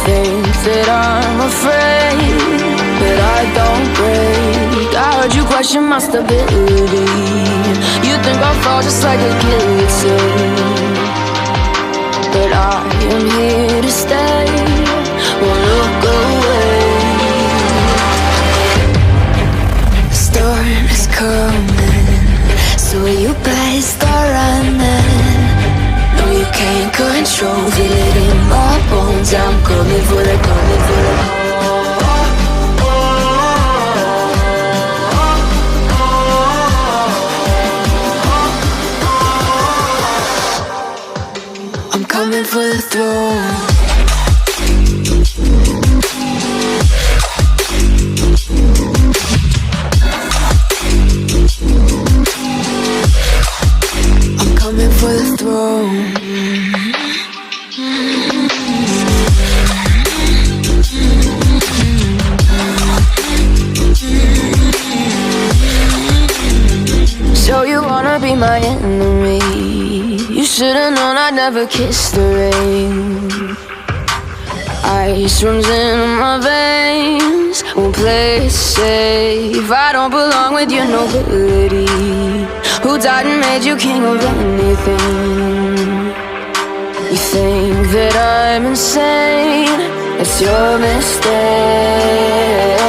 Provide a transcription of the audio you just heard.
think that I'm afraid, but I don't break. I heard you question my stability. You think I'll fall just like a guillotine, but I am here to stay. Won't look away. The storm is coming, so you better start running. No, you can't control, feel it in my bones. I'm coming for the, coming for the. I'm coming for the throne. I'm coming for the throne. So you wanna be my enemy? You should've known I'd never kiss the rain. Ice runs in my veins, won't play it safe. I don't belong with your nobility. Who died and made you king of anything? You think that I'm insane? It's your mistake.